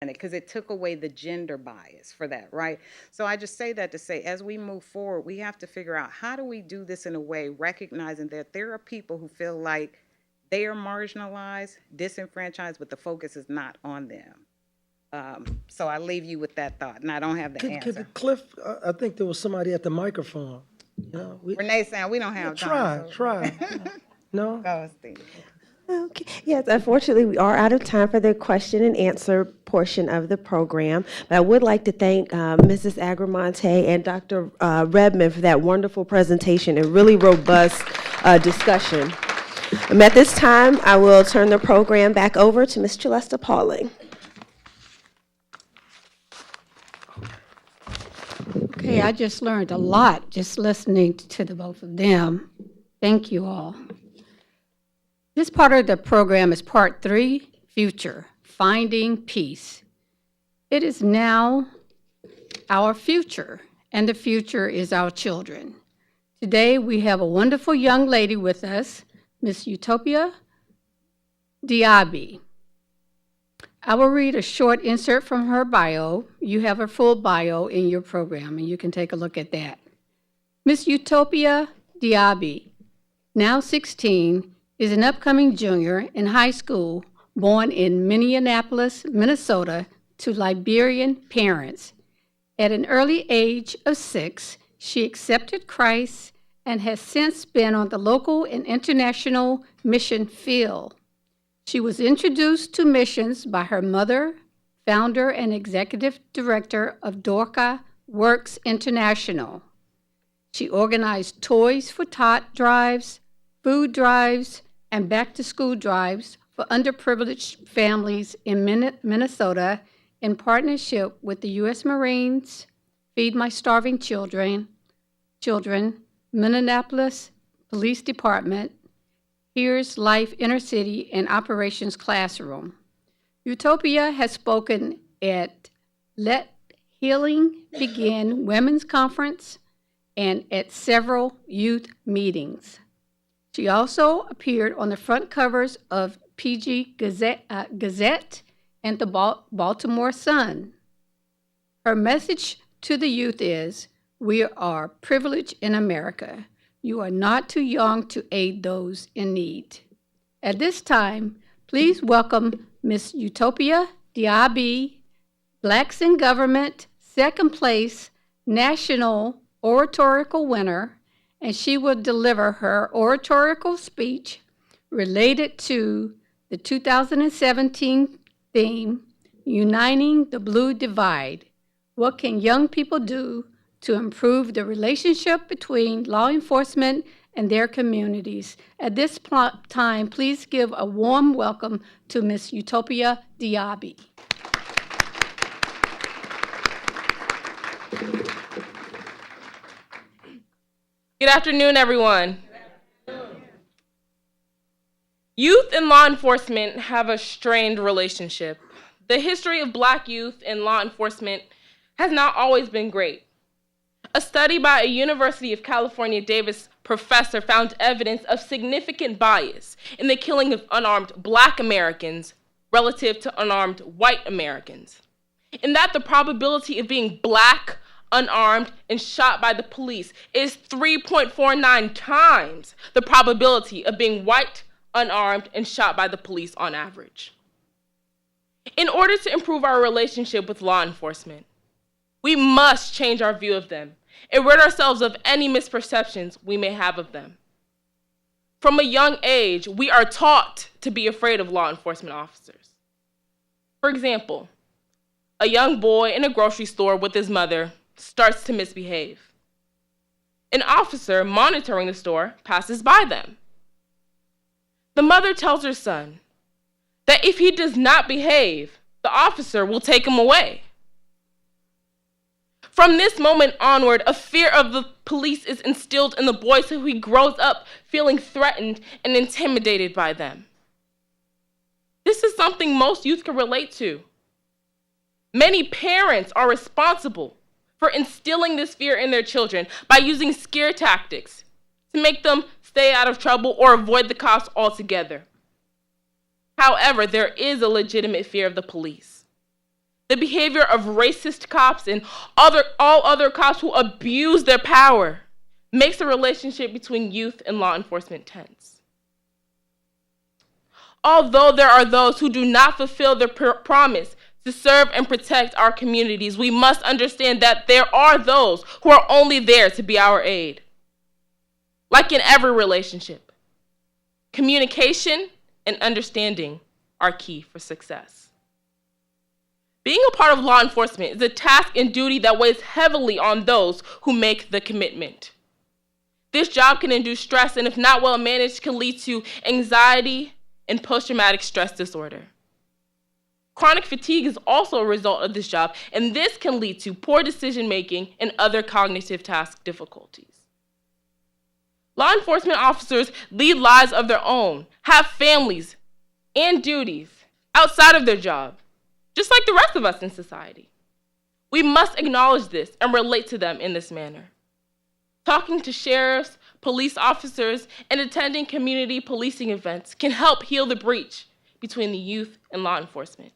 because it took away the gender bias for that, right? So I just say that to say, as we move forward, we have to figure out how do we do this in a way, recognizing that there are people who feel like they are marginalized, disenfranchised, but the focus is not on them. So I leave you with that thought, and I don't have the answer. Cliff, I think there was somebody at the microphone. Renee saying we don't have time. Try. No? Go, Steve. Okay. Yes, unfortunately, we are out of time for the question and answer portion of the program. But I would like to thank Mrs. Agramonte and Dr. Redmond for that wonderful presentation and really robust discussion. At this time, I will turn the program back over to Ms. Celesta Pauling. Okay, I just learned a lot just listening to the both of them. Thank you all. This part of the program is part 3, Future, Finding Peace. It is now our future, and the future is our children. Today, we have a wonderful young lady with us, Miss Utopia Diaby. I will read a short insert from her bio. You have her full bio in your program, and you can take a look at that. Miss Utopia Diaby, now 16, is an upcoming junior in high school, born in Minneapolis, Minnesota, to Liberian parents. At an early age of 6, she accepted Christ and has since been on the local and international mission field. She was introduced to missions by her mother, founder and executive director of Dorca Works International. She organized Toys for Tot drives, food drives, and back-to-school drives for underprivileged families in Minnesota in partnership with the U.S. Marines, Feed My Starving Children, Minneapolis Police Department, Here's Life Inner City, and Operations Classroom. Utopia has spoken at Let Healing Begin Women's Conference and at several youth meetings. She also appeared on the front covers of PG Gazette and the Baltimore Sun. Her message to the youth is, we are privileged in America. You are not too young to aid those in need. At this time, please welcome Miss Utopia Diaby, Blacks in Government, second place national oratorical winner, and she will deliver her oratorical speech related to the 2017 theme, Uniting the Blue Divide. What can young people do to improve the relationship between law enforcement and their communities? At this time, please give a warm welcome to Ms. Utopia Diaby. Good afternoon, everyone. Youth and law enforcement have a strained relationship. The history of Black youth and law enforcement has not always been great. A study by a University of California, Davis professor found evidence of significant bias in the killing of unarmed Black Americans relative to unarmed white Americans, in that the probability of being Black, unarmed, and shot by the police is 3.49 times the probability of being white, unarmed, and shot by the police on average. In order to improve our relationship with law enforcement, we must change our view of them and rid ourselves of any misperceptions we may have of them. From a young age, we are taught to be afraid of law enforcement officers. For example, a young boy in a grocery store with his mother starts to misbehave. An officer monitoring the store passes by them. The mother tells her son that if he does not behave, the officer will take him away. From this moment onward, a fear of the police is instilled in the boy so he grows up feeling threatened and intimidated by them. This is something most youth can relate to. Many parents are responsible for instilling this fear in their children by using scare tactics to make them stay out of trouble or avoid the cops altogether. However, there is a legitimate fear of the police. the behavior of racist cops and all other cops who abuse their power makes the relationship between youth and law enforcement tense. Although there are those who do not fulfill their promise to serve and protect our communities, we must understand that there are those who are only there to be our aid. Like in every relationship, communication and understanding are key for success. Being a part of law enforcement is a task and duty that weighs heavily on those who make the commitment. This job can induce stress, and if not well managed, can lead to anxiety and post-traumatic stress disorder. Chronic fatigue is also a result of this job, and this can lead to poor decision-making and other cognitive task difficulties. Law enforcement officers lead lives of their own, have families and duties outside of their job, just like the rest of us in society. We must acknowledge this and relate to them in this manner. Talking to sheriffs, police officers, and attending community policing events can help heal the breach between the youth and law enforcement.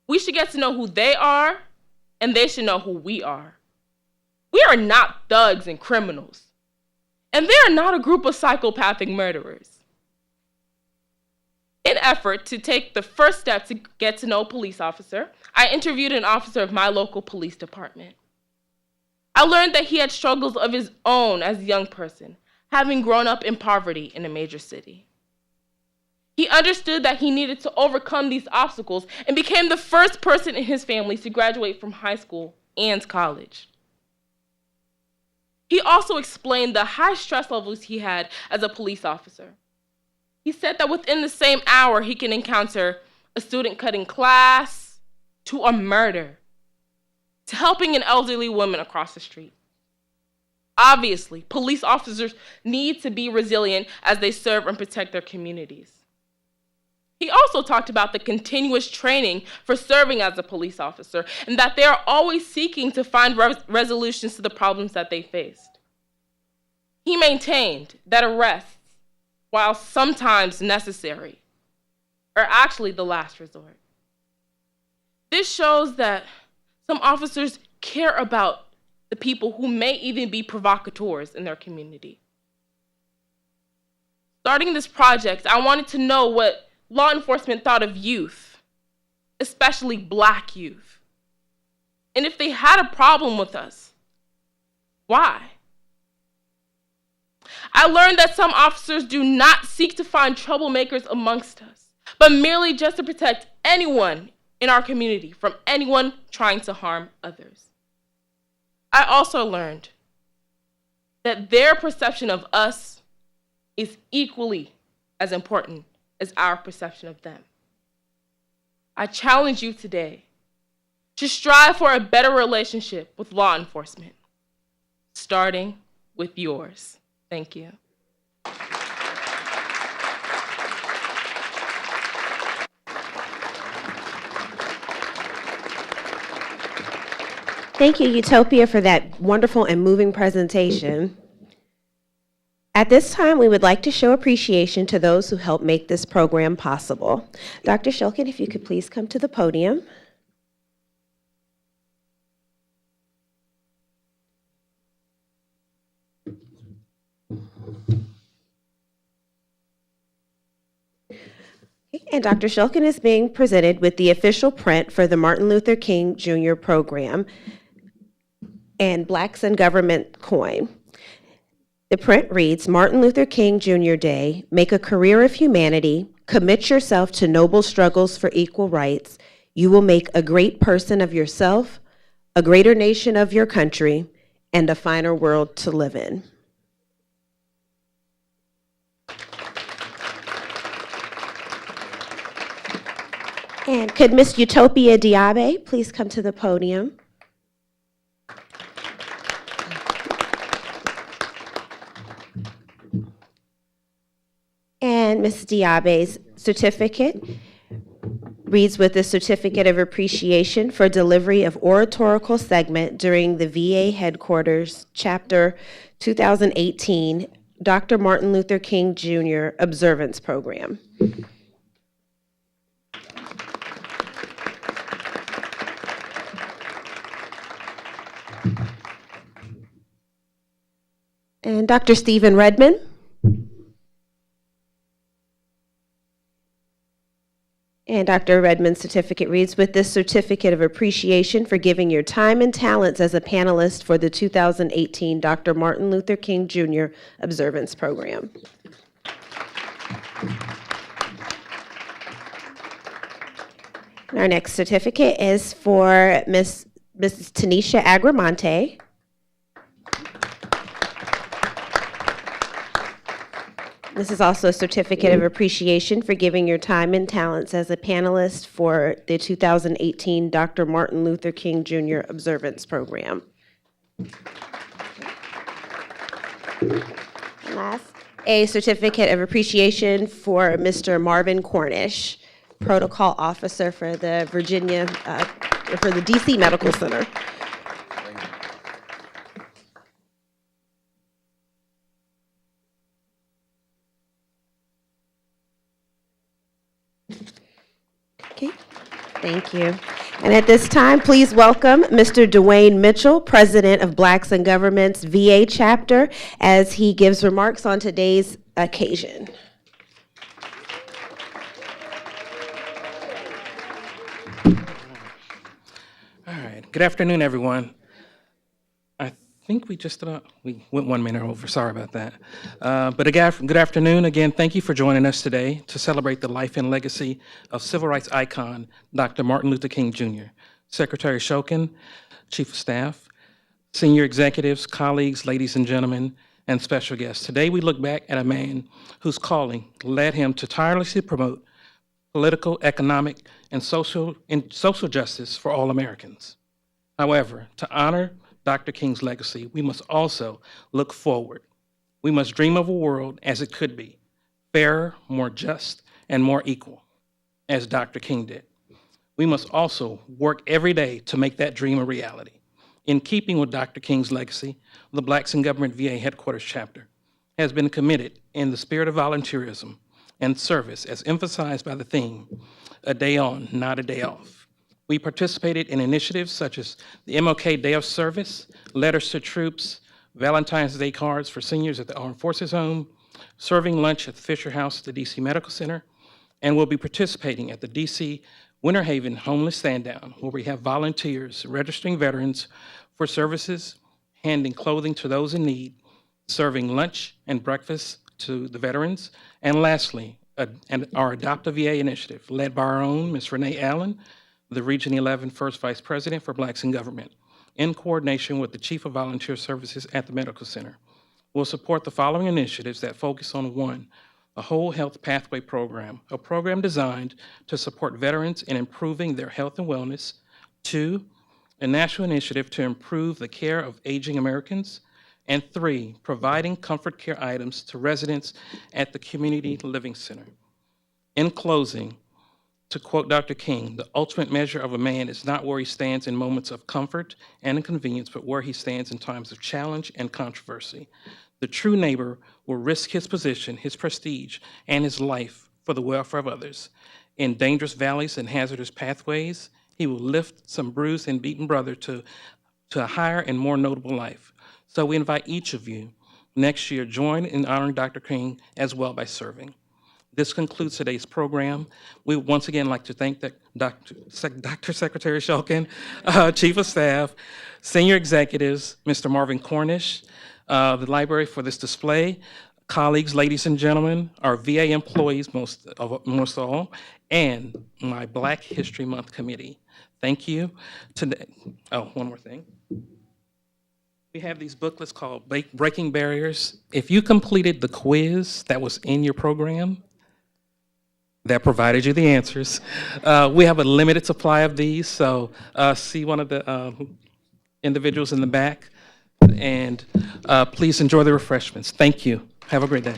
We should get to know who they are, and they should know who we are. We are not thugs and criminals, and they are not a group of psychopathic murderers. In an effort to take the first step to get to know a police officer, I interviewed an officer of my local police department. I learned that he had struggles of his own as a young person, having grown up in poverty in a major city. He understood that he needed to overcome these obstacles and became the first person in his family to graduate from high school and college. He also explained the high stress levels he had as a police officer. He said that within the same hour, he can encounter a student cutting class, to a murder, to helping an elderly woman across the street. Obviously, police officers need to be resilient as they serve and protect their communities. He also talked about the continuous training for serving as a police officer and that they are always seeking to find resolutions to the problems that they faced. He maintained that arrests, while sometimes necessary, are actually the last resort. This shows that some officers care about the people who may even be provocateurs in their community. Starting this project, I wanted to know what law enforcement thought of youth, especially Black youth, and if they had a problem with us, why? I learned that some officers do not seek to find troublemakers amongst us, but merely just to protect anyone in our community from anyone trying to harm others. I also learned that their perception of us is equally as important as our perception of them. I challenge you today to strive for a better relationship with law enforcement, starting with yours. Thank you. Thank you, Utopia, for that wonderful and moving presentation. At this time, we would like to show appreciation to those who helped make this program possible. Dr. Shulkin, if you could please come to the podium. And Dr. Shulkin is being presented with the official print for the Martin Luther King Jr. program and Blacks in Government coin. The print reads, Martin Luther King Jr. Day, make a career of humanity, commit yourself to noble struggles for equal rights. You will make a great person of yourself, a greater nation of your country, and a finer world to live in. And could Miss Utopia Diabe please come to the podium? And Ms. Diabe's certificate reads with a certificate of appreciation for delivery of oratorical segment during the VA Headquarters Chapter 2018 Dr. Martin Luther King Jr. Observance Program. And Dr. Stephen Redmond. And Dr. Redmond's certificate reads, with this certificate of appreciation for giving your time and talents as a panelist for the 2018 Dr. Martin Luther King Jr. Observance Program. Our next certificate is for Mrs. Tanisha Agramonte. This is also a certificate of appreciation for giving your time and talents as a panelist for the 2018 Dr. Martin Luther King Jr. Observance Program. And last, a certificate of appreciation for Mr. Marvin Cornish, Protocol Officer for the for the DC Medical Center. Okay, thank you. And at this time, please welcome Mr. Dwayne Mitchell, President of Blacks in Government's VA chapter, as he gives remarks on today's occasion. All right. Good afternoon, everyone. I think we went 1 minute over. Sorry about that. But again, good afternoon. Again, thank you for joining us today to celebrate the life and legacy of civil rights icon, Dr. Martin Luther King Jr., Secretary Shokin, Chief of Staff, senior executives, colleagues, ladies and gentlemen, and special guests. Today, we look back at a man whose calling led him to tirelessly promote political, economic, and social justice for all Americans. However, to honor Dr. King's legacy, we must also look forward. We must dream of a world as it could be, fairer, more just, and more equal, as Dr. King did. We must also work every day to make that dream a reality. In keeping with Dr. King's legacy, the Blacks in Government VA Headquarters Chapter has been committed in the spirit of volunteerism and service as emphasized by the theme, a day on, not a day off. We participated in initiatives such as the MLK Day of Service, Letters to Troops, Valentine's Day cards for seniors at the Armed Forces Home, serving lunch at the Fisher House at the DC Medical Center, and we'll be participating at the DC Winter Haven Homeless Stand Down, where we have volunteers registering veterans for services, handing clothing to those in need, serving lunch and breakfast to the veterans, and lastly, our Adopt a VA initiative, led by our own Ms. Renee Allen, the Region 11 First Vice President for Blacks in Government, in coordination with the Chief of Volunteer Services at the Medical Center. We'll support the following initiatives that focus on: 1, a whole health pathway program, a program designed to support veterans in improving their health and wellness; 2, a national initiative to improve the care of aging Americans; and 3, providing comfort care items to residents at the Community Living Center. In closing, to quote Dr. King, the ultimate measure of a man is not where he stands in moments of comfort and inconvenience, but where he stands in times of challenge and controversy. The true neighbor will risk his position, his prestige, and his life for the welfare of others. In dangerous valleys and hazardous pathways, he will lift some bruised and beaten brother to a higher and more notable life. So we invite each of you next year join in honoring Dr. King as well by serving. This concludes today's program. We would once again like to thank Dr. Secretary Shokin, Chief of Staff, senior executives, Mr. Marvin Cornish, the library for this display, colleagues, ladies and gentlemen, our VA employees most of all, and my Black History Month committee. Thank you. One more thing. We have these booklets called Breaking Barriers. If you completed the quiz that was in your program, that provided you the answers. We have a limited supply of these, so see one of the individuals in the back, and please enjoy the refreshments. Thank you. Have a great day.